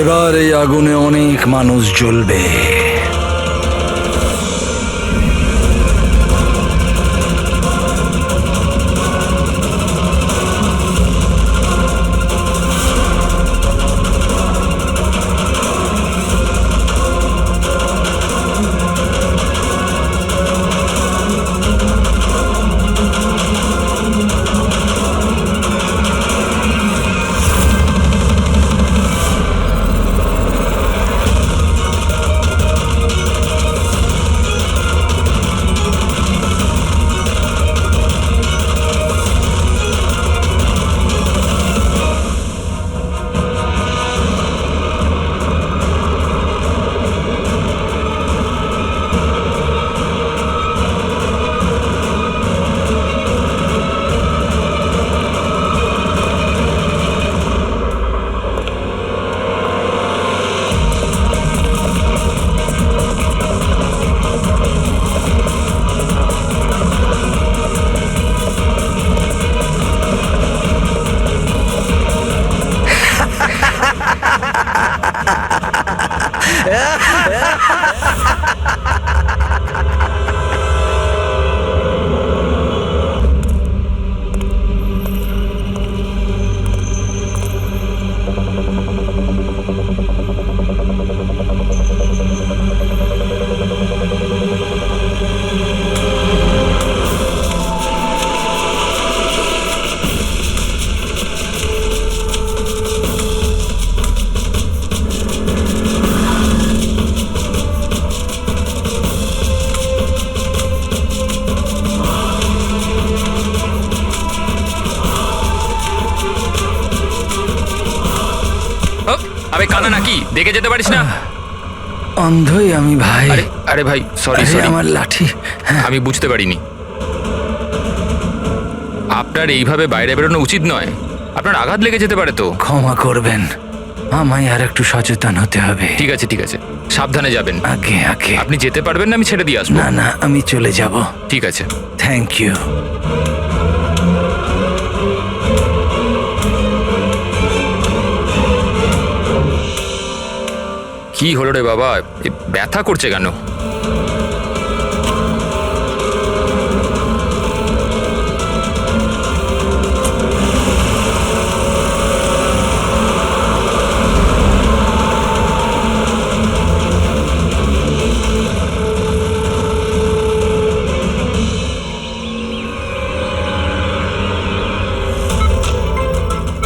এবার এই আগুনে অনেক মানুষ জ্বলবে। আবে কানা নাকি দেখে যেতে পারিস না? অন্ধই আমি ভাই। আরে আরে ভাই সরি আরে সরি, আমার লাঠি। আমি বুঝতে পারিনি। আপনার এইভাবে বাইরে বেরোনো উচিত নয়, আপনার আঘাত লেগে যেতে পারে তো। ক্ষমা করবেন, আমায় আর একটু সচেতন হতে হবে। ঠিক আছে ঠিক আছে, সাবধানে যাবেন। আগে আগে। আপনি যেতে পারবেন না, আমি ছেড়ে দিয়ে আসবো। না না, আমি চলে যাব। ঠিক আছে। Thank you. কি হলো রে বাবা, ব্যথা করছে কেন?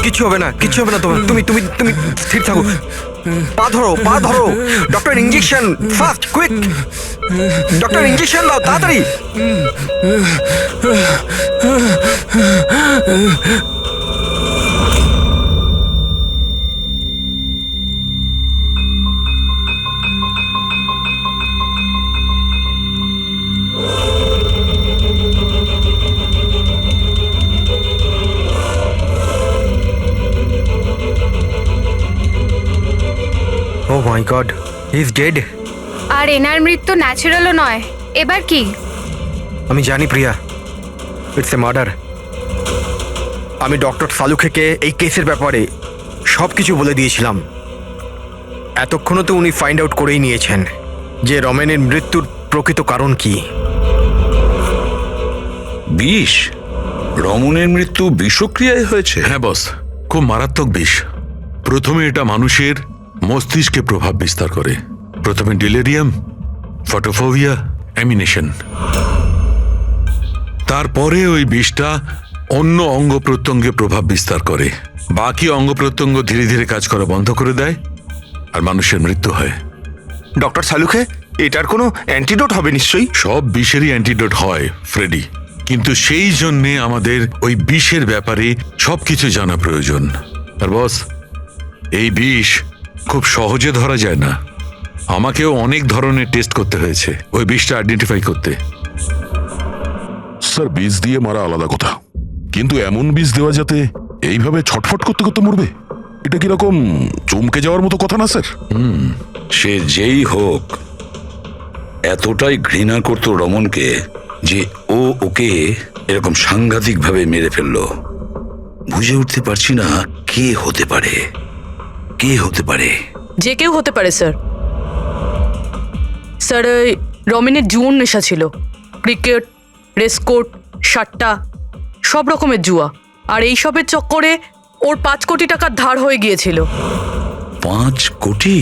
কিচ্ছু হবে না, কিচ্ছু হবে না তোমার। তুমি তুমি তুমি স্থির থাকো। পা ধরো, পা ধরো। Doctor injection fast, quick. Doctor injection দাও তাড়াতাড়ি। ও my god, he is dead. আর এনার মৃত্যু ন্যাচারালও নয়। এবার কি? আমি জানি প্রিয়া, ইটস এ মার্ডার। আমি ডক্টর সালুখেকে এই কেসের ব্যাপারে সব কিছু বলে দিয়েছিলাম। এতক্ষণও তো উনি ফাইন্ড আউট করেই নিয়েছেন যে রমেনের মৃত্যুর প্রকৃত কারণ কি। বিষ? রমনের মৃত্যু বিষক্রিয়ায় হয়েছে? হ্যাঁ বস, খুব মারাত্মক বিষ। প্রথমে এটা মানুষের মস্তিষ্কে প্রভাব বিস্তার করে। প্রথমে ডিলেরিয়াম, ফটোফোবিয়া, অ্যামিনেশন। তারপরে ওই বিষটা অন্য অঙ্গ প্রত্যঙ্গে প্রভাব বিস্তার করে। বাকি অঙ্গ প্রত্যঙ্গ ধীরে ধীরে কাজ করা বন্ধ করে দেয় আর মানুষের মৃত্যু হয়। ডক্টর সালুখে, এটার কোনো অ্যান্টিডোট হবে নিশ্চয়ই? সব বিষেরই অ্যান্টিডোট হয় ফ্রেডি, কিন্তু সেই জন্যে আমাদের ওই বিষের ব্যাপারে সবকিছু জানা প্রয়োজন। আর বস, এই বিষ খুব সহজে ধরা যায় না। আমাকেও অনেক ধরনের টেস্ট করতে হয়েছে ওই বিষটা আইডেন্টিফাই করতে। স্যার, বীজ দিয়ে মারা আলাদা কথা, কিন্তু এমন বীজ দেওয়া যাতে এইভাবে ছটফট করতে করতে মরবে, এটা কিরকম চমকে যাওয়ার মতো কথা না স্যার? সে যেই হোক, এতটাই ঘৃণা করতো রমনকে যে ও ওকে এরকম সাংঘাতিকভাবে মেরে ফেললো। বুঝে উঠতে পারছি না কে হতে পারে, কে হতে পারে। যে কেউ হতে পারে স্যার। স্যার, ওই রমেনের জুয়ন নেশা ছিল। ক্রিকেট, রেসকোর্ট, সাট্টা, সব রকমের জুয়া। আর এইসবের চক্করে ওর 5 কোটি টাকার ধার হয়ে গিয়েছিল। 5 কোটি?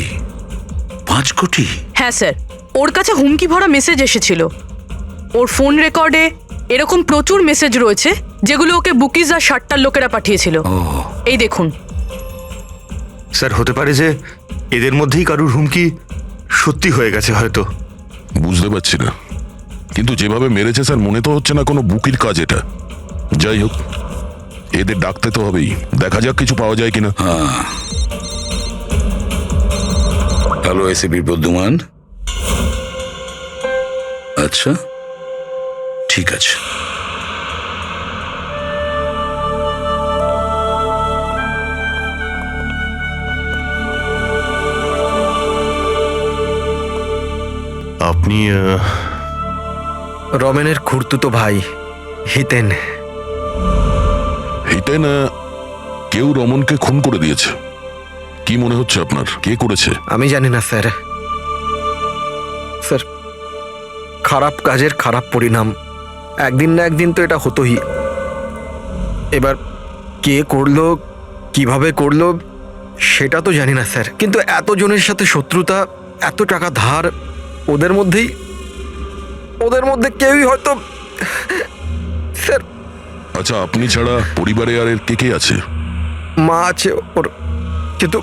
5 কোটি? হ্যাঁ স্যার, ওর কাছে হুমকি ভরা মেসেজ এসেছিল। ওর ফোন রেকর্ডে এরকম প্রচুর মেসেজ রয়েছে যেগুলো ওকে বুকিজ আর সাট্টার লোকেরা পাঠিয়েছিল। এই দেখুন। স্যার, হতে পারে যে এদের মধ্যেই কারুর হুমকি সত্যি হয়ে গেছে হয়তো। বুঝতে পারছি না, কিন্তু যেভাবে মেরেছে স্যার মনে তো হচ্ছে না কোনো বুকির কাজ এটা। যাই হোক, এদের ডাকতে তো হবেই, দেখা যাক কিছু পাওয়া যায় কিনা। Hello ACP Pradyuman. আচ্ছা, ঠিক আছে। আপনি রমেনের খুড়তুতো ভাই হিতেন। হিতেন, কেউ রমনকে খুন করে দিয়েছে। কি মনে হচ্ছে আপনার, কে করেছে? আমি জানি না স্যার। স্যার, খারাপ কাজের খারাপ পরিণাম, একদিন না একদিন তো এটা হতোই। এবার কে করলো, কিভাবে করলো সেটা তো জানি না স্যার, কিন্তু এতজনের সাথে শত্রুতা, এত টাকা ধার, ওদের মধ্যে কেউই হয়তো। স্যার, আচ্ছা, আপনি ছাড়া পরিবারে আর এর কে কে আছে? মা আছে ওর, কিন্তু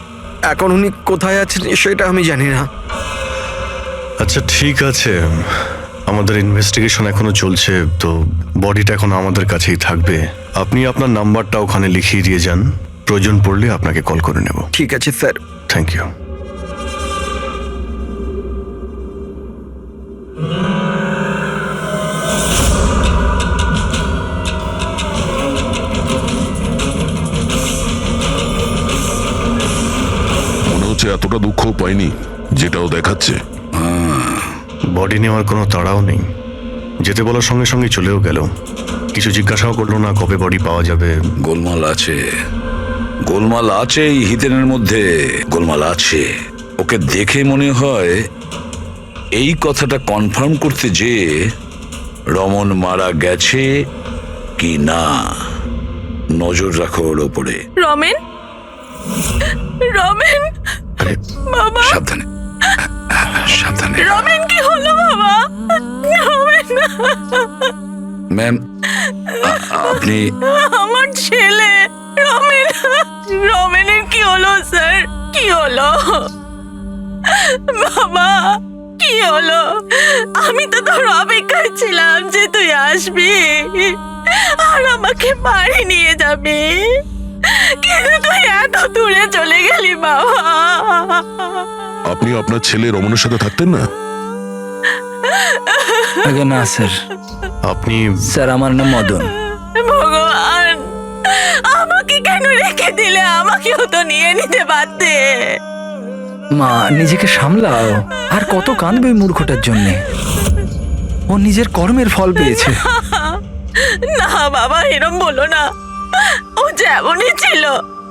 এখন উনি কোথায় আছেন সেটা আমি জানি না। আচ্ছা ঠিক আছে, আমাদের ইনভেস্টিগেশন এখনো চলছে, তো বডিটা এখন আমাদের কাছেই থাকবে। আপনি আপনার নাম্বারটা ওখানে লিখিয়ে দিয়ে যান, প্রয়োজন পড়লে আপনাকে কল করে নেব। ঠিক আছে স্যার। Thank you. মনে হচ্ছে এতটা দুঃখ পাইনি যেটাও দেখাচ্ছে। বডি নেওয়ার কোনো তাড়াও নেই, যেতে বলার সঙ্গে সঙ্গে চলেও গেল। কিছু জিজ্ঞাসাও করলো না কবে বডি পাওয়া যাবে। গোলমাল আছে, গোলমাল আছে এই হিতেনের মধ্যে, গোলমাল আছে। ওকে দেখে মনে হয় এই কথাটা কনফার্ম করতে যে রমন মারা গেছে কি না। নজর রাখো ওর ওপরে। রমেন, রমেন, বাবা, সাবধানে, সাবধানে। রমেন কি হলো বাবা? রমেন, ম্যাম, আপনি আমার ছেলে রমেন, রমেনের কি হলো স্যার? কি হলো বাবা? কি হলো? আমি তো তোর অপেক্ষায় ছিলাম যে তুই আসবি আর আমাকে বাড়ি নিয়ে যাবি, কিন্তু তুই এত দূরে চলে গেলি বাবা। আপনি আপনার ছেলে রমনের সাথে থাকতেন না? আগে না স্যার। আপনি স্যার, আমার নাম মদন। ভগবান, আমাকে কেন রেখে দিলে? আমাকেও তো নিয়ে নিতে পারতে। মা, নিজেকে সামলাও। আর কত কাঁদবে ওই মূর্খটার জন্যে? ও নিজের কর্মের ফল পেয়েছে। না বাবা, এরম বলো না। ও যেমনই ছিল,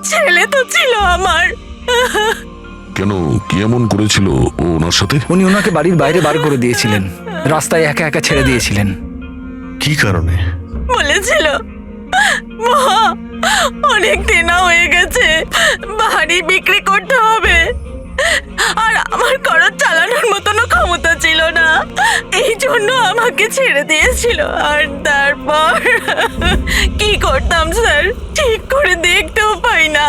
ছেলে তো ছিল আমার। কেন, কি এমন করেছিল ও ওনার সাথে? উনি ওনাকে বাড়ির বাইরে বার করে দিয়েছিলেন, রাস্তায় একা একা ছেড়ে দিয়েছিলেন। কি কারণে? বলেছিল, মা অনেক দিন হয়ে গেছে, বাড়ি বিক্রি করতে হবে, আর আমার খরচ চালানোর মতনও ক্ষমতা ছিল না, এই জন্য আমাকে ছেড়ে দিয়েছিল। আর তারপর কি করতাম স্যার, ঠিক করে দেখতেও পাই না,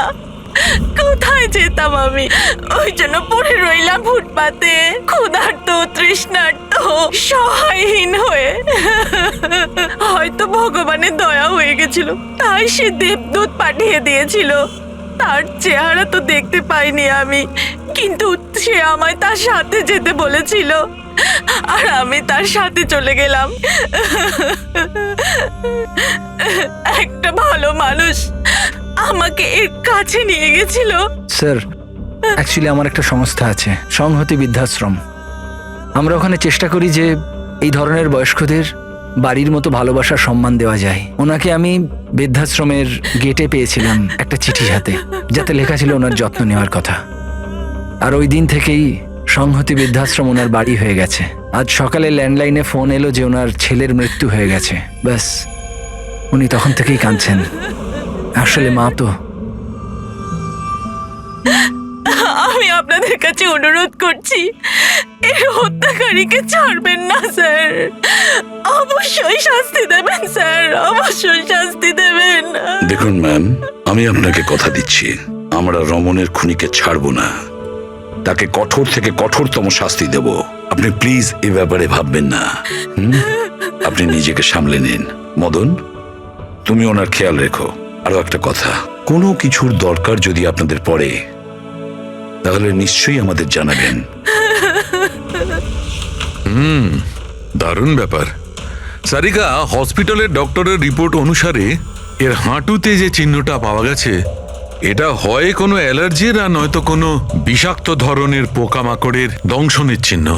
কোথায় যেতাম আমি? ওই জন্য পড়ে রইলাম ফুটপাতে, ক্ষুধার্ত, তৃষ্ণার্ত, সহায়হীন হয়ে। হয়তো ভগবানের দয়া হয়ে গেছিল, তাই সে দেবদূত পাঠিয়ে দিয়েছিল। তার চেহারা তো দেখতে পাইনি আমি, কিন্তু সে আমায় তার সাথে যেতে বলেছিল, আর আমি তার সাথে চলে গেলাম। একটা ভালো মানুষ আমাকে এর কাছে নিয়ে গেছিল। স্যার, অ্যাকচুয়ালি আমার একটা সংস্থা আছে, সংহতি বৃদ্ধাশ্রম। আমরা ওখানে চেষ্টা করি যে এই ধরনের বয়স্কদের বাড়ির মতো ভালোবাসার সম্মান দেওয়া যায়। ওনাকে আমি বৃদ্ধাশ্রমের গেটে পেয়েছিলাম একটা চিঠি হাতে, যাতে লেখা ছিল ওনার যত্ন নেওয়ার কথা। আর ওই দিন থেকেই সংহতি বৃদ্ধাশ্রম ওনার বাড়ি হয়ে গেছে। আজ সকালে ল্যান্ডলাইনে ফোন এলো যে ওনার ছেলের মৃত্যু হয়ে গেছে। ব্যাস, উনি তখন থেকেই কাঁদছেন। আসলে মা তো আমি আপনাদের কাছে অনুরোধ করছি, এই হত্যাকারীকে ছাড়বেন না স্যার। অবশ্যই শাস্তি দেবেন স্যার, অবশ্যই শাস্তি দেবেন। দেখুন ম্যাম, আমি আপনাকে কথা দিচ্ছি, আমরা রমনের খুনিকে ছাড়বো না, তাকে কঠোর থেকে কঠোরতম শাস্তি দেব। আপনি প্লিজ এ ব্যাপারে ভাববেন না। আপনি নিজেকে সামলে নিন। মদন, তুমি ওনার খেয়াল রেখো। আরো একটা কথা, কোনো কিছুর দরকার যদি আপনাদের পড়ে তাহলে নিশ্চয়ই আমাদের জানাবেন। দারুণ ব্যাপার। সারিকা, হসপিটালের ডক্টরের রিপোর্ট অনুসারে এর হাঁটুতে যে চিহ্নটা পাওয়া গেছে, এটা হয় কোনো অ্যালার্জির আর নয়তো কোনো বিষাক্ত ধরনের পোকামাকড়ের দংশনের চিহ্ন।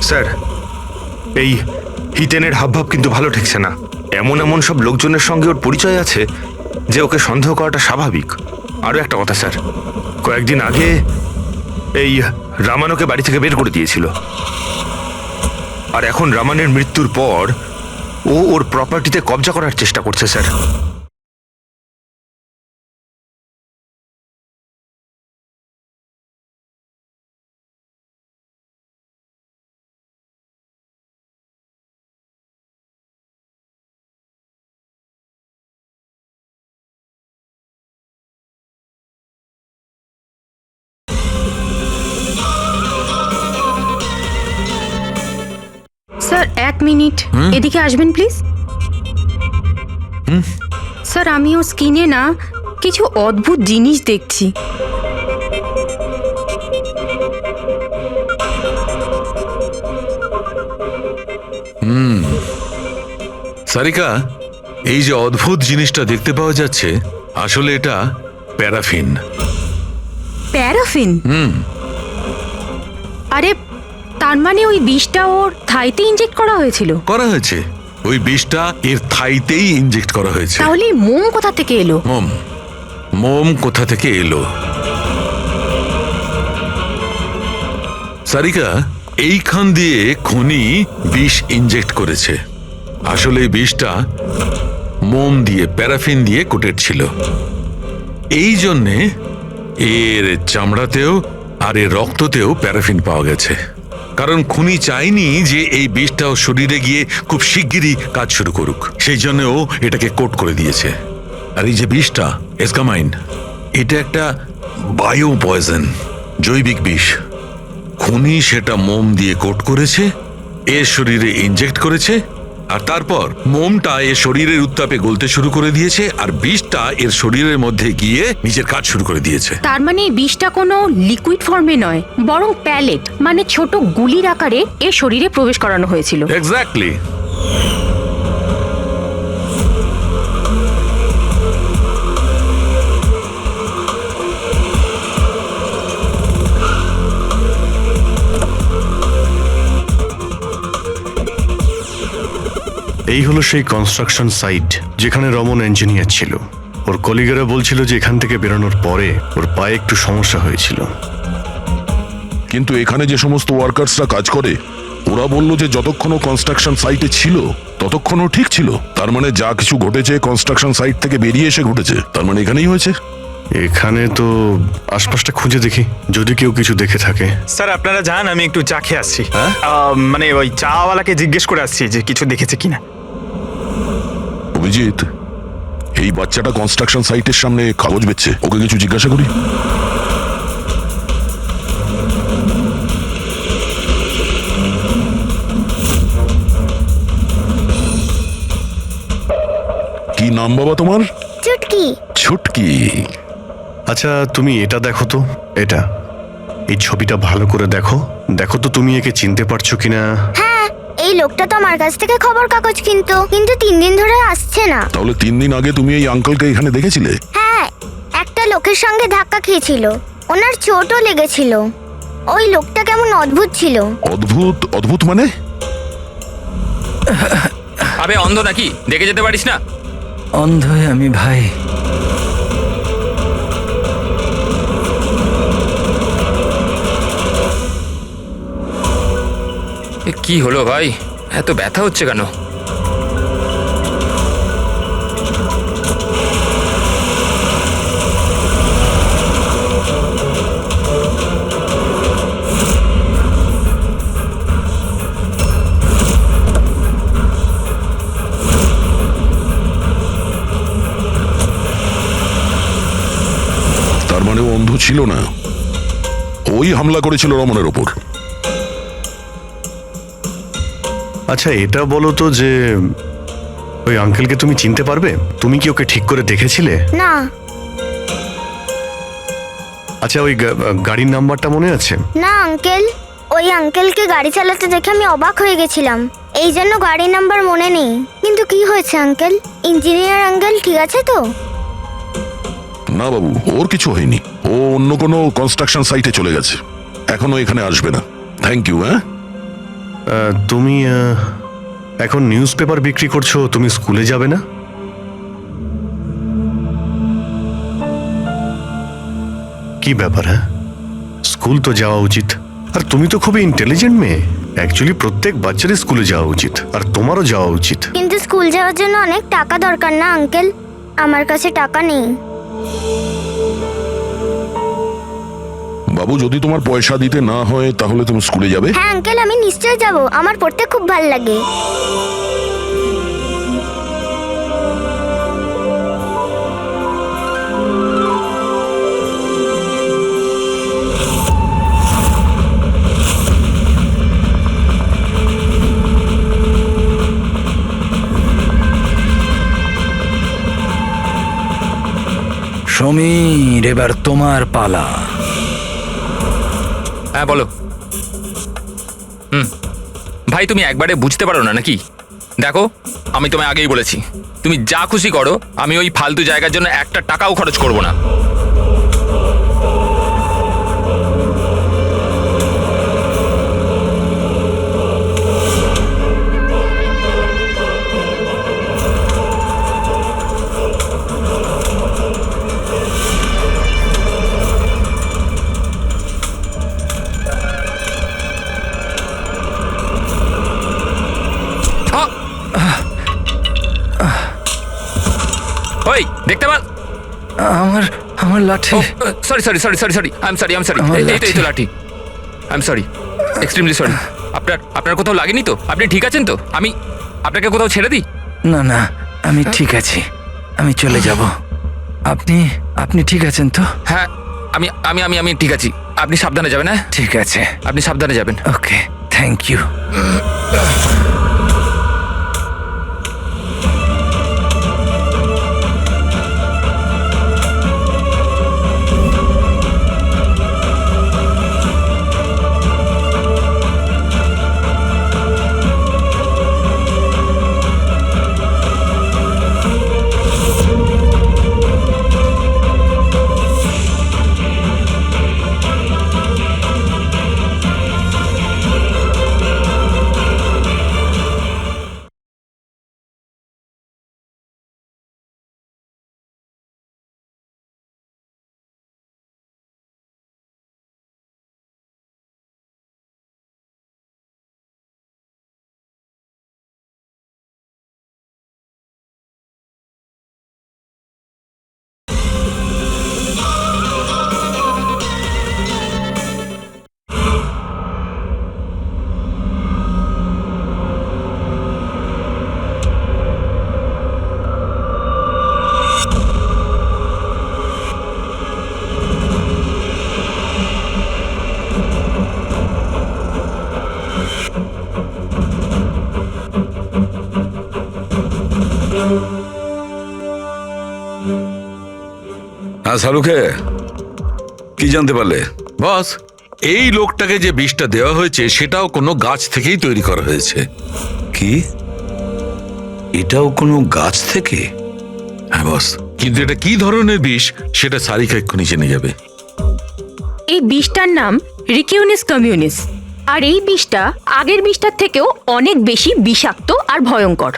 স্যার, এই হিতেনের হাবভাব কিন্তু ভালো ঠেকছে না। এমন এমন সব লোকজনের সঙ্গে ওর পরিচয় আছে যে ওকে সন্দেহ করাটা স্বাভাবিক। আরও একটা কথা স্যার, কয়েকদিন আগে এই রামানকে বাড়ি থেকে বের করে দিয়েছিল, আর এখন রামানের মৃত্যুর পর ও ওর প্রপার্টিতে কবজা করার চেষ্টা করছে স্যার। স্যার, 1 মিনিট এদিকে আসবেন প্লিজ। স্যার, আমি ওর স্কিনে না কিছু অদ্ভুত জিনিস দেখছি। সারিকা, এই যে অদ্ভুত জিনিসটা দেখতে পাওয়া যাচ্ছে, আসলে এটা প্যারাফিন। প্যারাফিন? আরে, তার মানে ওই বিষটা ওর থাইতে ইনজেক্ট করা হয়েছিল? করা হয়েছে, ওই বিষটা এর থাইতেই ইনজেক্ট করা হয়েছে। তাহলে মোম কোথা থেকে এলো? মোম কোথা থেকে এলো? সারিকা, এইখান দিয়ে খুনি বিষ ইনজেক্ট করেছে। আসলে এই বিষটা মোম দিয়ে, প্যারাফিন দিয়ে কোটেড ছিল। এই জন্যে এর চামড়াতেও আর এর রক্ততেও প্যারাফিন পাওয়া গেছে। কারণ খুনি চায়নি যে এই বিষটাও শরীরে গিয়ে খুব শিগগিরই কাজ শুরু করুক, সেই জন্য ও এটাকে কোট করে দিয়েছে। আর এই যে বিষটা এসকামাইন, এটা একটা বায়ো পয়জন, জৈবিক বিষ। খুনি সেটা মোম দিয়ে কোট করেছে, এর শরীরে ইনজেক্ট করেছে, আর তারপর মোমটা এর শরীরের উত্তাপে গলতে শুরু করে দিয়েছে, আর বিষটা এর শরীরের মধ্যে গিয়ে নিজের কাজ শুরু করে দিয়েছে। তার মানে এই বিষটা কোনো লিকুইড ফর্মে নয়, বরং প্যালেট মানে ছোট গুলির আকারে এর শরীরে প্রবেশ করানো হয়েছিল। এক্স্যাক্টলি। এই হলো সেই কনস্ট্রাকশন সাইট যেখানে রমন ইঞ্জিনিয়ার ছিল। ওর কলিগেরা বলছিল যে এখান থেকে বেরোনোর পরে ওর পায়ে একটু সমস্যা হয়েছিল। কিন্তু এখানে যে সমস্ত ওয়ার্কার্সরা কাজ করে, ওরা বলল যে যতক্ষণ কনস্ট্রাকশন সাইটে ছিল ততক্ষণও ঠিক ছিল। তার মানে যা কিছু ঘটেছে কনস্ট্রাকশন সাইট থেকে বেরিয়ে এসে ঘটেছে, তার মানে এখানেই হয়েছে। এখানে তো আশপাশটা খুঁজে দেখি, যদি কেউ কিছু দেখে থাকে। স্যার, আপনারা যান, আমি একটু চা খেয়ে আসছি। মানে ওই চাওয়ালাকে জিজ্ঞেস করে আসছি যে কিছু দেখেছে কিনা। অভিজিৎ, এই বাচ্চাটা কনস্ট্রাকশন সাইটের সামনে কাগজ বেচছে, ওকে কিছু জিজ্ঞাসা করি। কি নাম বাবা তোমার? চুটকি। ছুটকি। আচ্ছা, তুমি এটা দেখো তো, এটা এই ছবিটা ভালো করে দেখো, দেখো তো তুমি একে চিনতে পারছো কিনা। হ্যাঁ, এই লোকটা তো আমার কাছ থেকে খবর কাগজ কিন্তু 3 দিন ধরে আসছে না। তাহলে 3 দিন আগে তুমি এই আঙ্কেলকে এখানে দেখেছিলে? হ্যাঁ, একটা লোকের সঙ্গে ধাক্কা খেয়েছিল, ওনার চোটও লেগেছিল। ওই লোকটা কেমন অদ্ভুত ছিল। অদ্ভুত? অদ্ভুত মানে? আবে অন্ধ নাকি, দেখে যেতে পারিস না? অন্ধ আমি ভাই। এ কি হলো ভাই, এত ব্যথা হচ্ছে কেন? তার মানে ও অন্ধ ছিল না, ওই হামলা করেছিল রমনের ওপর। আচ্ছা এটা বলো তো যে ওই আঙ্কেলকে তুমি চিনতে পারবে? তুমি কি ওকে ঠিক করে দেখেছিলে? না। আচ্ছা ওই গাড়ির নাম্বারটা মনে আছে? না আঙ্কেল, ওই আঙ্কেলকে গাড়ি চালাতে দেখে আমি অবাক হয়ে গেছিলাম, এই জন্য গাড়ির নাম্বার মনে নেই। কিন্তু কি হয়েছে আঙ্কেল? ইঞ্জিনিয়ার আঙ্কেল ঠিক আছে তো? না বাবু, ওর কিছু হয়নি। ও অন্য কোনো কনস্ট্রাকশন সাইটে চলে গেছে, এখনো এখানে আসবে না। Thank you. হ্যাঁ, তুমি এখন নিউজ পেপার বিক্রি করছো, তুমি স্কুলে যাবে না? কি ব্যাপার? হ্যাঁ, স্কুল তো যাওয়া উচিত। আর তুমি তো খুবই ইন্টেলিজেন্ট মেয়ে, অ্যাকচুয়ালি প্রত্যেক বাচ্চারই স্কুলে যাওয়া উচিত, আর তোমারও যাওয়া উচিত। কিন্তু স্কুল যাওয়ার জন্য অনেক টাকা দরকার না আঙ্কেল? আমার কাছে টাকা নেই। বাবু যদি তোমার পয়সা দিতে না হয় তাহলে তুমি স্কুলে যাবে? হ্যাঁ আঙ্কেল, আমি নিশ্চয়ই যাব, আমার পড়তে খুব ভালো লাগে। সমীর, এবার তোমার পালা। হ্যাঁ বলো। ভাই তুমি একবারে বুঝতে পারো না নাকি? দেখো আমি তোমায় আগেই বলেছি, তুমি যা খুশি করো, আমি ওই ফালতু জায়গার জন্য একটা টাকাও খরচ করব না। ওই দেখতে পার আমার আমার লাঠি। Sorry sorry sorry sorry sorry I am sorry এই তো লাঠি। I am sorry, extremely sorry. আপনার কোথাও লাগেনি তো? আপনি ঠিক আছেন তো? আমি আপনাকে কোথাও ছেড়ে দিই? না না, আমি ঠিক আছি, আমি চলে যাব। আপনি আপনি ঠিক আছেন তো? হ্যাঁ আমি আমি আমি আমি ঠিক আছি। আপনি সাবধানে যাবেন। হ্যাঁ ঠিক আছে, আপনি সাবধানে যাবেন। ওকে, থ্যাংক ইউ। হ্যাঁ শাহরুখে, কি জানতে পারলে? বস এই লোকটাকে যে বিষটা দেওয়া হয়েছে সেটাও কোনো গাছ থেকেই তৈরি করা হয়েছে। কি এটাও কোনো গাছ থেকে? হ্যাঁ বস, কিন্তু এটা কি ধরনের বিষ সেটা সারিকা এক্ষুনি জেনে যাবে। এই বিষটার নাম রিকিউনিস কমিউনিস, আর এই বিষটা আগের বিষটার থেকেও অনেক বেশি বিষাক্ত আর ভয়ঙ্কর।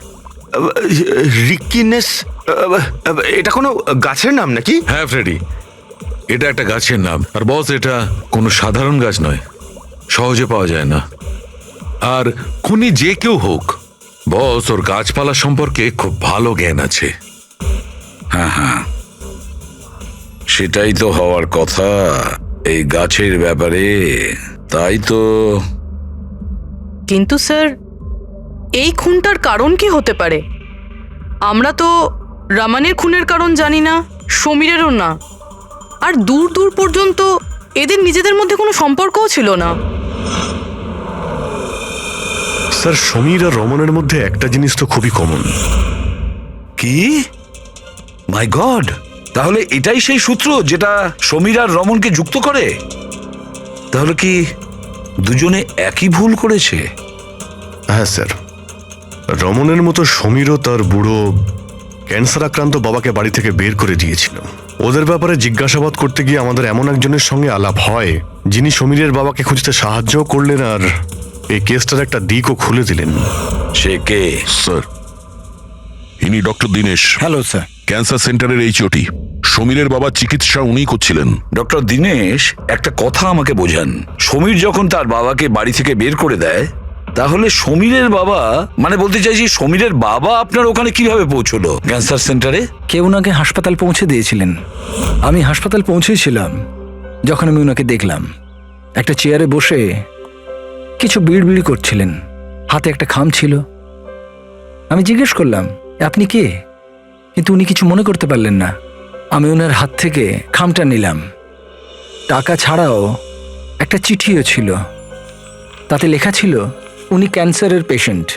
রিকিনেস, এটা কোনো গাছের নাম নাকি? হ্যাঁ ফ্রেডি, এটা একটা গাছের নাম। আর বস, এটা কোনো সাধারণ গাছ নয়, সহজে পাওয়া যায় না। আর খুনি যে কেউ হোক, বস ওর গাছপালা সম্পর্কে খুব ভালো জ্ঞান আছে। হ্যাঁ হ্যাঁ, সেটাই তো হওয়ার কথা এই গাছের ব্যাপারে। তাই তো। কিন্তু স্যার, এই খুনটার কারণ কি হতে পারে? আমরা তো রামানের খুনের কারণ জানি না, সমীরেরও না, আর দূর দূর পর্যন্ত এদের নিজেদের মধ্যে কোনো সম্পর্কও ছিল না। স্যার, সমীর আর রমনের মধ্যে একটা জিনিস তো খুবই কমন। কি? মাই গড, তাহলে এটাই সেই সূত্র যেটা সমীর আর রমনকে যুক্ত করে? তাহলে কি দুজনে একই ভুল করেছে? হ্যাঁ স্যার, রমনের মতো সমীরও তার বুড়ো ক্যান্সার আক্রান্ত বাবাকে বাড়ি থেকে বের করে দিয়েছিল। ওদের ব্যাপারে জিজ্ঞাসাবাদ করতে গিয়ে আমাদের এমন একজনের সঙ্গে আলাপ হয়, যিনি সমীরের বাবাকে খুঁজতে সাহায্য করলেন আর এই কেসটার একটা দিকও খুলে দিলেন। সে কে? স্যার, ইনি doctor Dinesh, hello sir. Cancer সেন্টারের এইচওটি। সমীরের বাবার চিকিৎসা উনিই করছিলেন। ডক্টর দীনেশ, একটা কথা আমাকে বোঝান। সমীর যখন তার বাবাকে বাড়ি থেকে বের করে দেয়, তাহলে সমীরের বাবা, মানে বলতে চাইছি সমীরের বাবা আপনার ওখানে কিভাবে পৌঁছলো ক্যান্সার সেন্টারে? কেউ ওনাকে হাসপাতাল পৌঁছে দিয়েছিলেন। আমি হাসপাতাল পৌঁছেছিলাম যখন আমি ওনাকে দেখলাম একটা চেয়ারে বসে কিছু বিড়বিড়ি করছিলেন, হাতে একটা খাম ছিল। আমি জিজ্ঞেস করলাম, আপনি কে? কিন্তু উনি কিছু মনে করতে পারলেন না। আমি ওনার হাত থেকে খামটা নিলাম। টাকা ছাড়াও একটা চিঠিও ছিল, তাতে লেখা ছিল উনি ক্যান্সারের পেশেন্ট,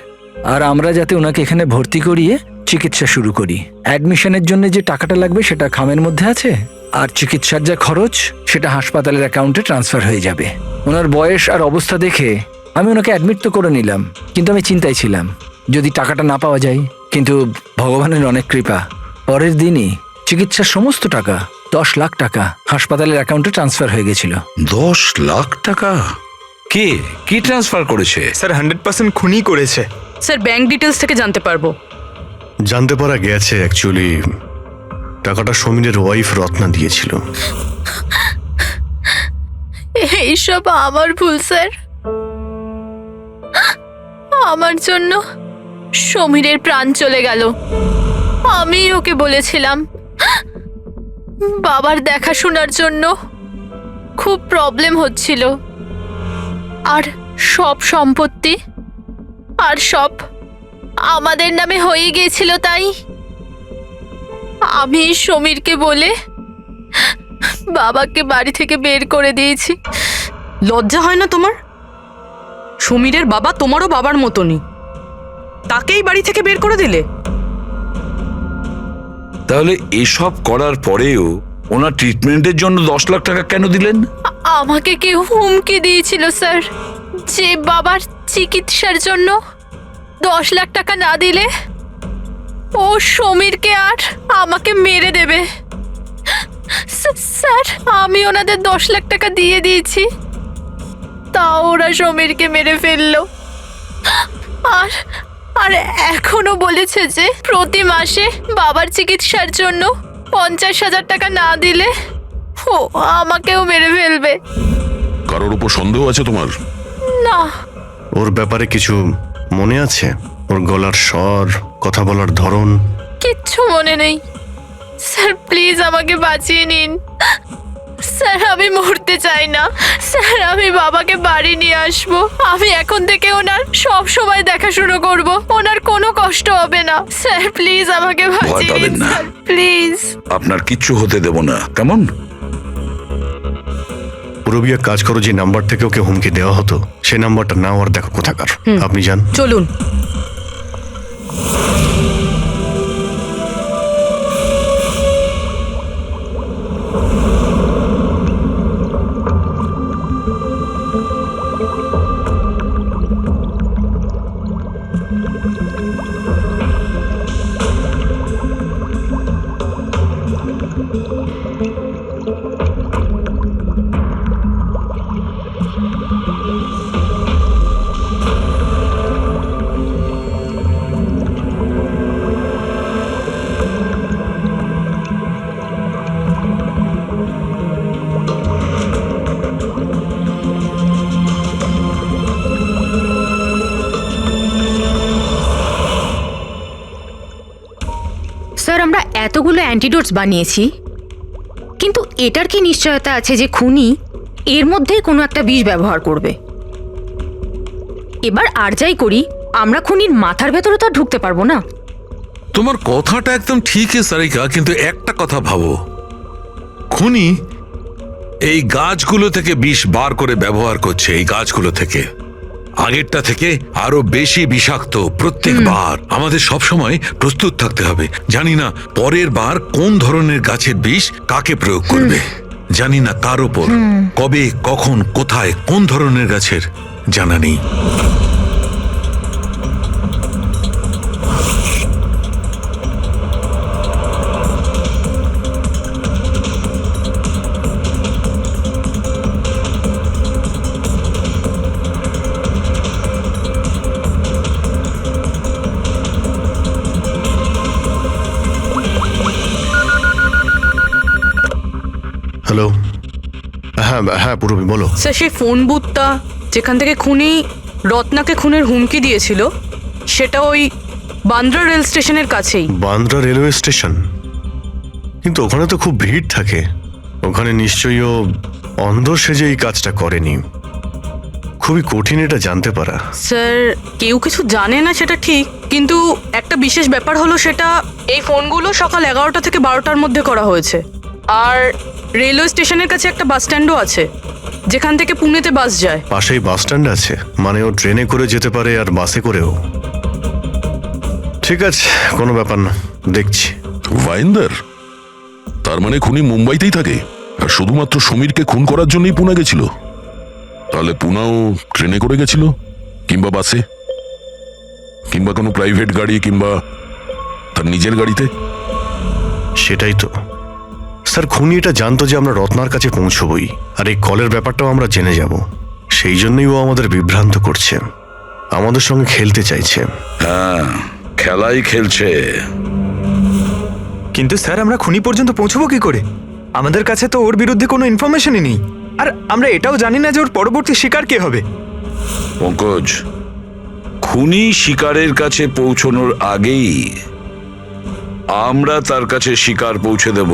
আর আমরা যাতে ওনাকে এখানে ভর্তি করিয়ে চিকিৎসা শুরু করি। অ্যাডমিশনের জন্য যে টাকাটা লাগবে সেটা খামের মধ্যে আছে, আর চিকিৎসার যা খরচ সেটা হাসপাতালের অ্যাকাউন্টে ট্রান্সফার হয়ে যাবে। ওনার বয়স আর অবস্থা দেখে আমি ওনাকে অ্যাডমিট তো করে নিলাম, কিন্তু আমি চিন্তায় ছিলাম যদি টাকাটা না পাওয়া যায়। কিন্তু ভগবানের অনেক কৃপা, পরের দিনই চিকিৎসার সমস্ত টাকা 10 লাখ টাকা হাসপাতালের অ্যাকাউন্টে ট্রান্সফার হয়ে গেছিল। 10 লাখ টাকা? কে কি ট্রান্সফার করেছে? স্যার 100% খুনই করেছে। স্যার, ব্যাংক ডিটেলস থেকে জানতে পারবো? জানতে পারা গেছে অ্যাকচুয়ালি টাকাটা সমীরের ওয়াইফ রত্না দিয়েছিল। এইসব আমার ভুল স্যার। আমার জন্য সমীরের প্রাণ চলে গেল। আমি ওকে বলেছিলাম বাবার দেখাশোনার জন্য খুব প্রবলেম হচ্ছিল, আর সব সম্পত্তি আর সব আমাদের নামে হয়ে গিয়েছিল। তাই আমি সমীরকে বলে বাবাকে বাড়ি থেকে বের করে দিয়েছি। লজ্জা হয় না তোমার? সমীরের বাবা তোমারও বাবার মতনই, তাকেই বাড়ি থেকে বের করে দিলে। তাহলে এসব করার পরেও ওনার ট্রিটমেন্টের জন্য 10 লাখ টাকা কেন দিলেন? আমাকে কেউ হুমকি দিয়েছিল স্যার, যে বাবার চিকিৎসার জন্য 10 লাখ টাকা না দিলে ও সমীরকে আর আমাকে মেরে দেবে। স্যার, আমি ওনাদের 10 লাখ টাকা দিয়ে দিয়েছি, তাও ওরা সমীরকে মেরে ফেললো। আর আর এখনো বলেছে যে প্রতি মাসে বাবার চিকিৎসার জন্য 50,000 টাকা না দিলে ও আমাকেও মেরে ফেলবে। কারোর উপর সন্দেহ আছে তোমার? না। ওর ব্যাপারে কিছু মনে আছে? ওর গলার স্বর, কথা বলার ধরন? কিচ্ছু মনে নেই স্যার, প্লিজ আমাকে বাঁচিয়ে নিন স্যার। আমি মরতে চাই না স্যার, আমি বাবাকে বাড়ি নিয়ে আসবো। আমি এখন থেকে ওনার সব সময় দেখাশোনা করব, ওনার কোনো কষ্ট হবে না স্যার। প্লিজ আমাকে বাঁচিয়ে নিন স্যার, প্লিজ। আপনার কিচ্ছু হতে দেব না, কেমন? পুরবিয়া, কাজ করো, যে নাম্বার থেকে ওকে হুমকি দেওয়া হতো সেই নাম্বারটা নাও আর দেখো কোথাকার। আপনি যান, চলুন। এতগুলো অ্যান্টিডোটস বানিয়েছি, কিন্তু এটার কি নিশ্চয়তা আছে যে খুনি এর মধ্যেই কোনো একটা বিষ ব্যবহার করবে? এবার আর যাই করি, আমরা খুনির মাথার ভেতরে তো আর ঢুকতে পারবো না। তোমার কথাটা একদম ঠিক সারিকা, কিন্তু একটা কথা ভাবো, খুনি এই গাছগুলো থেকে বিষ বার করে ব্যবহার করছে, এই গাছগুলো থেকে আগেরটা থেকে আরো বেশি বিষাক্ত প্রত্যেকবার। আমাদের সব সময় প্রস্তুত থাকতে হবে। জানি না পরের বার কোন ধরনের গাছের বিষ কাকে প্রয়োগ করবে, জানি না কার ওপর, কবে, কখন, কোথায়, কোন ধরনের গাছের জানা নেই। হ্যালো, হ্যাঁ হ্যাঁ পূরবী বলো। স্যার, সেই ফোন বুথটা যেখান থেকে খুনি রত্নাকে খুনের হুমকি দিয়েছিল, সেটা ওই বান্দ্রা রেল স্টেশনের কাছেই। Bandra railway station? কিন্তু ওখানে তো খুব ভিড় থাকে, ওখানে নিশ্চয়ই ও অন্ধ সেজে এই কাজটা করেনি। খুবই কঠিন এটা জানতে পারা। স্যার, কেউ কিছু জানে না সেটা ঠিক, কিন্তু একটা বিশেষ ব্যাপার হলো সেটা এই ফোনগুলো সকাল 11টা থেকে 12টার মধ্যে করা হয়েছে। আর রেলওয়ে স্টেশনের কাছে একটা বাস স্ট্যান্ডও আছে, যেখান থেকে পুনেতে বাস যায়। পাশেই বাস স্ট্যান্ড আছে, মানে ও ট্রেনে করে যেতে পারে আর বাসে করেও। ঠিক আছে, কোনো ব্যাপার না, দেখছি। ভাইন্দার, তার মানে খুনি মুম্বাইতেই থাকে আর শুধুমাত্র সমীরকে খুন করার জন্যই পুনা গেছিল? তাহলে পুনাও ট্রেনে করে গেছিল, কিংবা বাসে, কিংবা কোনো প্রাইভেট গাড়ি, কিংবা তার নিজের গাড়িতে। সেটাই তো স্যার, খুনি এটা জানতো যে আমরা রত্নার কাছে পৌঁছবই, আর এই কলের ব্যাপারটাও আমরা জেনে যাব। সেই জন্যই ও আমাদের বিভ্রান্ত করছে, আমাদের সঙ্গে খেলতে চাইছে। হ্যাঁ, খেলাই খেলছে। কিন্তু স্যার, আমরা খুনি পর্যন্ত পৌঁছবো কি করে? আমাদের কাছে তো ওর বিরুদ্ধে কোনো ইনফরমেশনই নেই, আর আমরা এটাও জানি না যে ওর পরবর্তী শিকার কে হবে। পঙ্কজ, খুনি শিকারের কাছে পৌঁছানোর আগেই আমরা তার কাছে শিকার পৌঁছে দেব।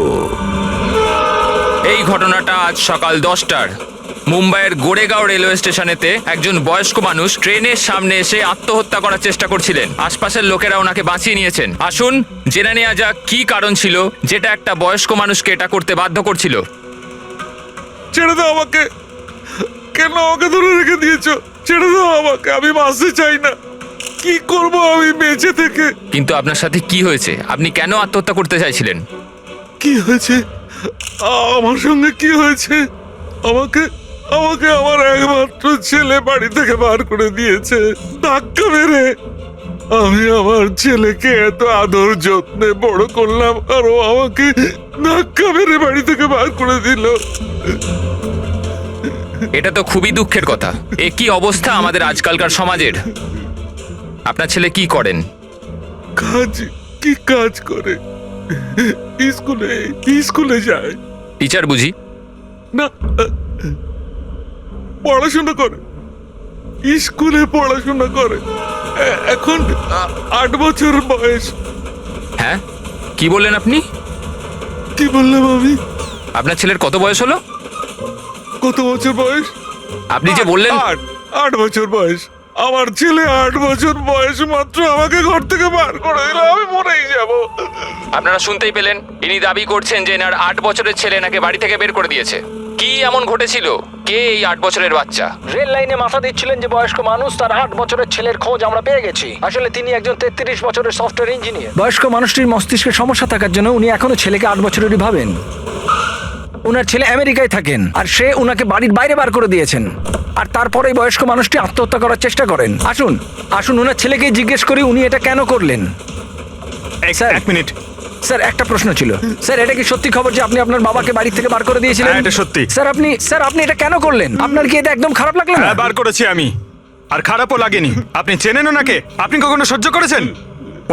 এই ঘটনাটা আজ সকাল 10টার মুম্বাইয়ের গোরেগাঁও রেলওয়ে স্টেশনেতে একজন বয়স্ক মানুষ ট্রেনের সামনে এসে আত্মহত্যা করার চেষ্টা করছিলেন। আশপাশের লোকেরা ওনাকে বাঁচিয়ে নিয়েছেন। আসুন জেনে নেওয়া যাক কি কারণ ছিল যেটা একটা বয়স্ক মানুষকে এটা করতে বাধ্য করছিল। ছেড়ে দাও আমাকে, কেন আমাকে ধরে রেখে দিয়েছো? ছেড়ে দাও আমাকে, আমি বাঁচতে চাই না। কি করব আমি বেঁচে থেকে? কিন্তু আপনার সাথে কি হয়েছে? আপনি কেন আত্মহত্যা করতে চাইছিলেন? কি হয়েছে? আমার সঙ্গে কি হয়েছে? আমাকে আমাকে আমার একমাত্র ছেলে বাড়ি থেকে বার করে দিয়েছে ধাক্কা মেরে। আমি আমার ছেলেকে এত আদর যত্নে বড় করলাম, আর ও আমাকে ধাক্কা মেরে বাড়ি থেকে বার করে দিল। এটা তো খুবই দুঃখের কথা। এ কি অবস্থা আমাদের আজকালকার সমাজের। আপনার ছেলে কি করেন? কাজ করে, স্কুলে যায়। টিচার বুঝি? না, পড়াশোনা করে, স্কুলে পড়াশোনা করে। এখন 8 বছর বয়স। হ্যাঁ, কি বললেন আপনি? কি বললাম আমি? আপনার ছেলের কত বয়স হলো? কত বছর বয়স? আপনি যে বললেন 8 বছর বয়স। আমার ছেলে 8 বছর বয়স মাত্র আমাকে ঘর থেকে বার করে দিল, আমি মরেই যাব। আপনারা শুনতেই পেলেন, ইনি দাবি করছেন যে এনার 8 বছরের ছেলে নাকি বাড়ি থেকে বের করে দিয়েছে। কি এমন ঘটেছিল? কে এই 8 বছরের বাচ্চা? রেল লাইনে মাথা দিচ্ছিলেন যে বয়স্ক মানুষ, তার 8 বছরের ছেলের খোঁজ আমরা পেয়ে গেছি। আসলে তিনি একজন 33 বছরের সফটওয়্যার ইঞ্জিনিয়ার। বয়স্ক মানুষটির মস্তিষ্কে সমস্যা থাকার জন্য উনি এখনো ছেলেকে 8 বছরেরই ভাবেন। উনার ছেলে আমেরিকায় থাকেন, আর সে উনাকে বাড়ির বাইরে বার করে দিয়েছেন, আর তারপরেই বয়স্ক মানুষটি আত্মহত্যা করার চেষ্টা করেন। আসুন উনার ছেলেকে জিজ্ঞেস করি উনি এটা কেন করলেন। Sir, 1 minute. স্যার, একটা প্রশ্ন ছিল। স্যার, এটা কি সত্যি খবর যে আপনি আপনার বাবাকে বাড়ি থেকে বার করে দিয়েছিলেন? হ্যাঁ, এটা সত্যি। স্যার আপনি এটা কেন করলেন? আপনার কি এটা একদম খারাপ লাগলো না? হ্যাঁ, বার করেছি আমি, আর খারাপও লাগেনি। আপনি চেনেন ওনাকে? আপনি কখনো সহ্য করেছেন?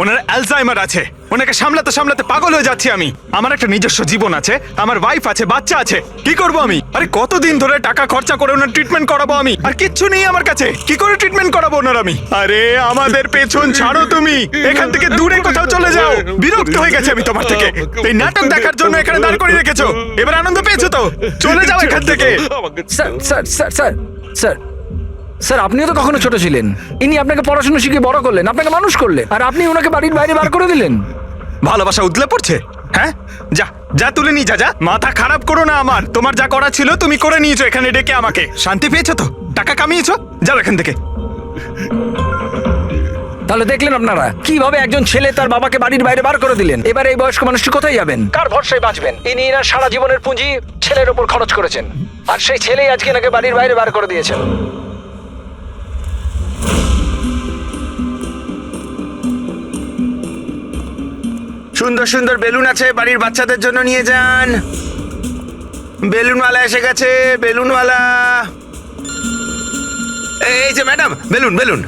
ওনার অ্যালজাইমার আছে, ওনাকে সামলাতে সামলাতে পাগল হয়ে যাচ্ছি আমি। আমার একটা নিজস্ব জীবন আছে, আমার ওয়াইফ আছে, বাচ্চা আছে। কি করব আমি? আরে কতদিন ধরে টাকা খরচা করে ওনার ট্রিটমেন্ট করাবো আমি, আর কিচ্ছু নেই আমার কাছে। কি করে ট্রিটমেন্ট করাবো ওনার আমি? আরে আমাদের পেছন ছাড়ো তুমি, এখান থেকে দূরে কোথাও চলে যাও। বিরক্ত হয়ে গেছে আমি তোমার থেকে। এই নাটক দেখার জন্য এখানে দাঁড় করিয়ে রেখেছো, এবার আনন্দ পেয়েছো তো? চলে যাও এখান থেকে। Sir sir sir sir sir sir, আপনিও তো কখনো ছোট ছিলেন। ইনি আপনাকে পড়াশোনা শিখে বড় করলেন, আপনাকে মানুষ করলেন, আর আপনি ওনাকে বাড়ির বাইরে বার করে দিলেন। ভালোবাসা উতলে পড়ছে? হ্যাঁ, যা যা তুলে নিয়ে যা, যা। মাথা খারাপ করো না আমার। তোমার যা করা ছিল তুমি করে নিয়েছো এখানে ডেকে আমাকে। শান্তি পেয়েছো তো? টাকা কামিয়েছো? যাও এখান থেকে। তাহলে দেখলেন আপনারা কিভাবে একজন ছেলে তার বাবাকে বাড়ির বাইরে বার করে দিলেন। এবার এই বয়স্ক মানুষটি কোথায় যাবেন? কার ভরসায় বাঁচবেন? ইনি এনার সারা জীবনের পুঁজি ছেলের ওপর খরচ করেছেন, আর সেই ছেলেই আজকে এনাকে বাড়ির বাইরে বার করে দিয়েছেন। সুন্দর সুন্দর বেলুন আছে, বাড়ির বাচ্চাদের জন্য নিয়ে যান। বেলুনওয়ালা এসে গেছে, বেলুনওয়ালা। এই যে ম্যাডাম, বেলুন বেলুন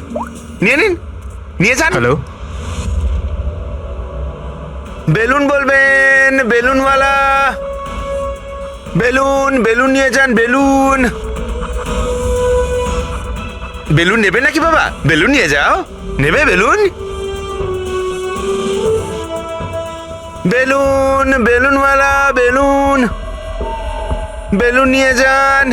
নিয়ে নিন, নিয়ে যান। হ্যালো, বেলুন বলবেন, বেলুনওয়ালা। বেলুন বেলুন নিয়ে যান, বেলুন। বেলুন নেবে নাকি বাবা? বেলুন নিয়ে যাও। নেবে বেলুন? বেলুন বেলুনওয়ালা, বেলুন বেলুন নিয়ে যান।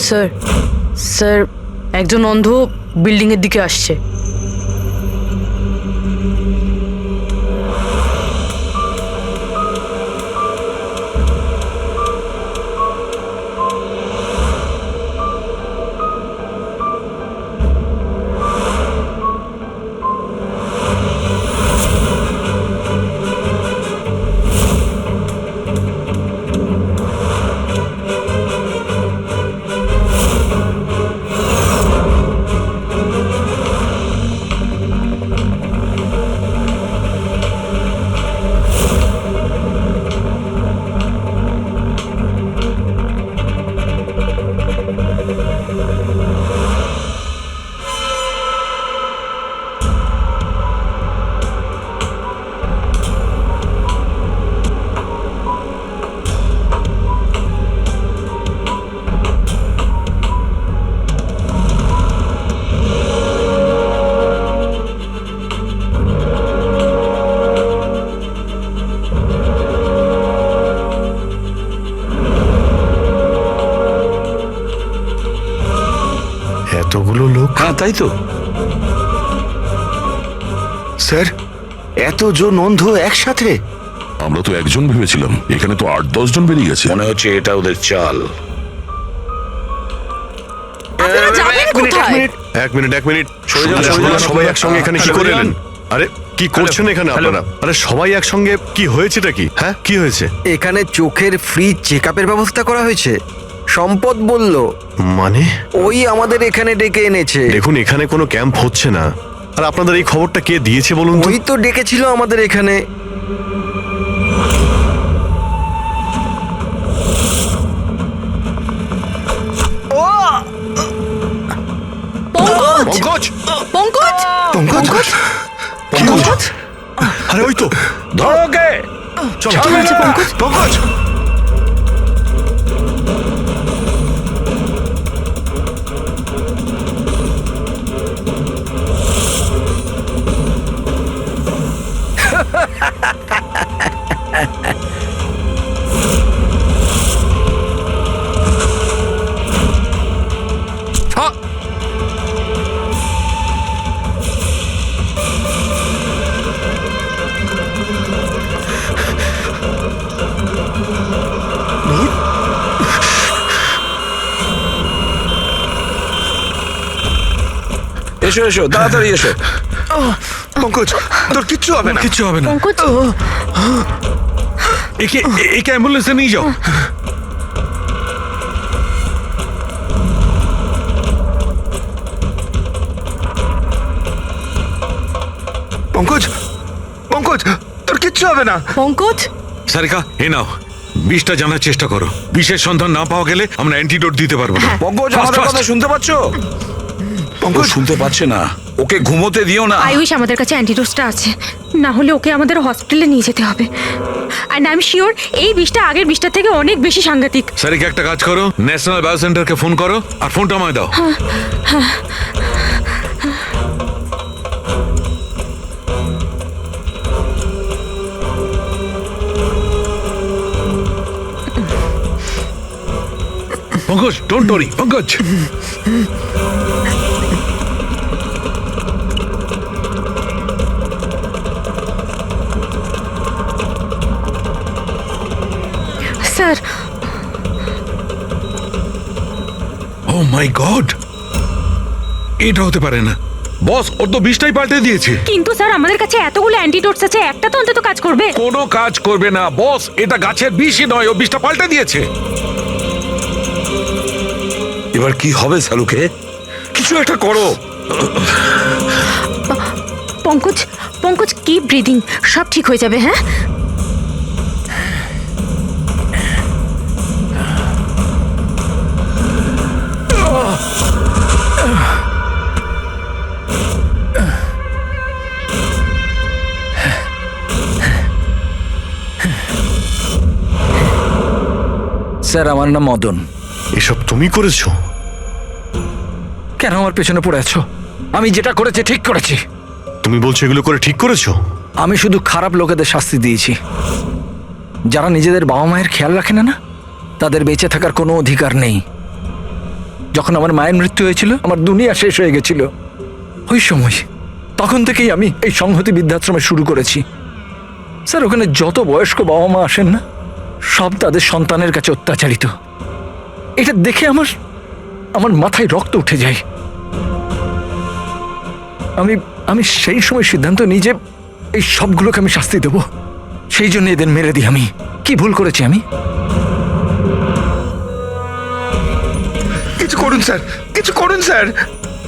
স্যার, স্যার, একজন অন্ধ বিল্ডিং এর দিকে আসছে। এতগুলো লোক? হ্যাঁ তাই তো। স্যার, এতজন অন্ধ একসাথে? আমরা তো একজন ভেবেছিলাম, এখানে তো 8-10 জন বেরিয়ে গেছে। মনে হচ্ছে এটা ওদের চাল। আপনারা যাবেন কোথায়? এক মিনিট। সবাই একসঙ্গে এখানে কি করে এলেন? আরে কি করছেন এখানে আপনারা? আরে সবাই একসঙ্গে, কি হয়েছেটা কি? হ্যাঁ, কি হয়েছে? এখানে চোখের ফ্রি চেক আপের ব্যবস্থা করা হয়েছে। সম্পদ বলল, মানে ওই আমাদের এখানে ডেকে এনেছে। দেখুন, এখানে কোনো ক্যাম্প হচ্ছে না। আর আপনাদের এই খবরটা কে দিয়েছে বলুন তো? ওই তো ডেকেছিল আমাদের এখানে। পঙ্কজ, পঙ্কজ, পঙ্কজ, পঙ্কজ, আরে ওই তো, ধরো ওকে। চলো পঙ্কজ, পঙ্কজ। এসো এসো তাড়াতাড়ি এসো। পঙ্কজ তোর কিচ্ছু হবে না। কিচ্ছু হবে না। পঙ্কজ একে অ্যাম্বুলেন্সে নিয়ে যাও। পঙ্কজ পঙ্কজ তোর কিচ্ছু হবে না। পঙ্কজ সারিকা এ নাও, বিষটা জানার চেষ্টা করো। বিষের সন্ধান না পাওয়া গেলে আমরা অ্যান্টিডোট দিতে পারবো না। পঙ্কজ Fast, আমাদের fast. কথা শুনতে পাচ্ছ? ও শুনতে পাচ্ছে না, ওকে ঘুমোতে দিও না। আই উইশ আমাদের কাছে অ্যান্টিডোটসটা আছে, না হলে ওকে আমাদের হসপিটালে নিয়ে যেতে হবে। অ্যান্ড আই এম শিওর এই বিষটা আগের বিষটার থেকে অনেক বেশি সাংঘাতিক। সারিকা একটা কাজ করো, ন্যাশনাল বায়ো সেন্টারকে ফোন করো আর ফোনটা আমায় দাও। Pankaj don't worry Pankaj. Sir oh my God, এটা হতে পারে না। বস ওর তো বিষটাই পাল্টে দিয়েছে। কিন্তু স্যার আমাদের কাছে এতগুলো অ্যান্টিডোটস আছে, একটা তো অন্তত কাজ করবে। কোনো কাজ করবে না বস, এটা গাছের বিষই নয়, ও বিষটা পাল্টে দিয়েছে। এবার কি হবে সালুকে? কিছু একটা করো। পঙ্কজ পঙ্কজ কিপ ব্রিদিং, সব ঠিক হয়ে যাবে। হ্যাঁ স্যার আমার নাম মদন। এসব তুমি করেছো? কেন আমার পেছনে পড়ে আছো? আমি যেটা করেছি ঠিক করেছি। তুমি বলছো এগুলো করে ঠিক করেছো? আমি শুধু খারাপ লোকেদের শাস্তি দিয়েছি, যারা নিজেদের বাবা মায়ের খেয়াল রাখে না, তাদের বেঁচে থাকার কোনো অধিকার নেই। যখন আমার মায়ের মৃত্যু হয়েছিল, আমার দুনিয়া শেষ হয়ে গেছিল। ওই সময় তখন থেকেই আমি এই সংহতি বৃদ্ধাশ্রমে শুরু করেছি। স্যার ওখানে যত বয়স্ক বাবা মা আসেন না, সব তাদের সন্তানের কাছে অত্যাচারিত। এটা দেখে আমার মাথায় রক্ত উঠে যায়। আমি সেই সময় সিদ্ধান্ত নিই যে এই সবগুলোকে আমি শাস্তি দেব। সেই জন্য এদের মেরে দিই। আমি কি ভুল করেছি? আমি কিছু করুন স্যার, কিছু করুন স্যার।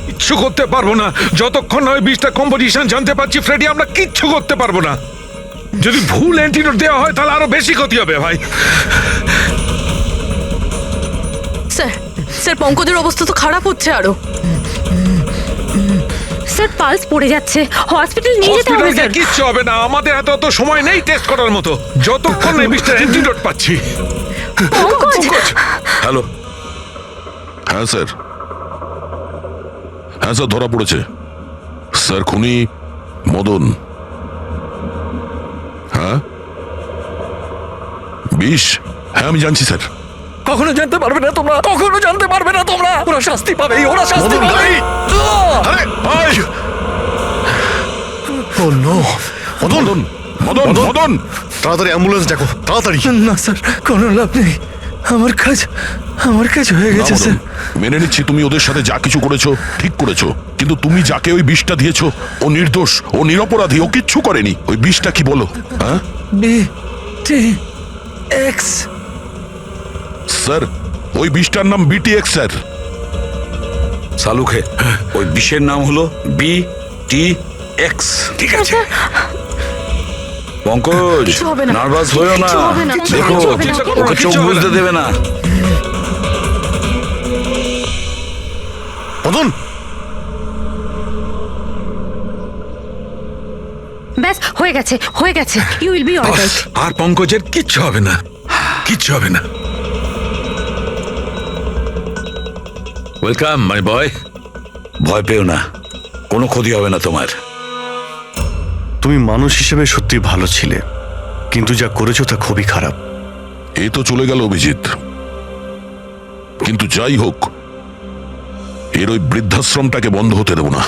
কিচ্ছু করতে পারবো না যতক্ষণ না ওই বিষটা কম্পোজিশন জানতে পারছি। ফ্রেডি আমরা কিচ্ছু করতে পারবো না। যদি ভুল অ্যান্টিডোট দেওয়া হয় তাহলে আরো বেশি ক্ষতি হবে ভাই। স্যার স্যার পঙ্কজের অবস্থা তো খারাপ হচ্ছে আরো। স্যার পালস পড়ে যাচ্ছে, হসপিটাল নিয়ে যেতে হবে হসপিটালে স্যার। কিচ্ছু হবে না, আমাদের এত সময় নেই টেস্ট করার মতো। যতক্ষণ না এই বিষটার অ্যান্টিডোট পাচ্ছি। পঙ্কজ হ্যালো, হ্যাঁ স্যার, হ্যাঁ স্যার ধরা পড়েছে। স্যার খুনি মদন। হ্যাঁ বিষ, হ্যাঁ আমি জানছি স্যার। কখনো জানতে পারবে না তোমরা, কখনো জানতে পারবে না তোমরা। ওরা শাস্তি পাবে, ওরা শাস্তি মদন, পাবে। আরে ভাই! ও নো! মদন মদন মদন তাড়াতাড়ি অ্যাম্বুলেন্স ডাকো, তাড়াতাড়ি। না স্যার, কোনো লাভ নেই। আমার কাজ হয়ে না গেছে মদন, স্যার। মেনে নিচ্ছি তুমি ওদের সাথে যা কিছু করেছো ঠিক করেছো, কিন্তু তুমি যাকে ওই বিষটা দিয়েছো ও নির্দোষ, ও নিরপরাধী, ও কিচ্ছু করেনি। ওই বিষটা কি বলো? হ্যাঁ BTX স্যার, ওই বিষটার নাম BTX স্যার। সালুকে ওই বিষের নাম হলো BTX। ঠিক আছে পঙ্কজ কিছু হবে না। নার্ভাস হয়েও না, কিছু হবে না। দেখো কিছু হবে না। ওকে চোখ কিছু হবে বুঝতে না। দেবে না। মদন! ব্যাস হয়ে গেছে, হয়ে গেছে। You will be alright. আর পঙ্কজের কিচ্ছু হবে না, কিচ্ছু হবে না। Welcome my boy. ভয় পেও না, কোনো ক্ষতি হবে না তোমার। তুমি মানুষ হিসেবে সত্যি ভালো ছিলে, কিন্তু যা করেছো তা খুবই খারাপ। এই তো চলে গেল অভিজিৎ, কিন্তু যাই হোক এর ওই বৃদ্ধাশ্রমটাকে বন্ধ হতে দেব না।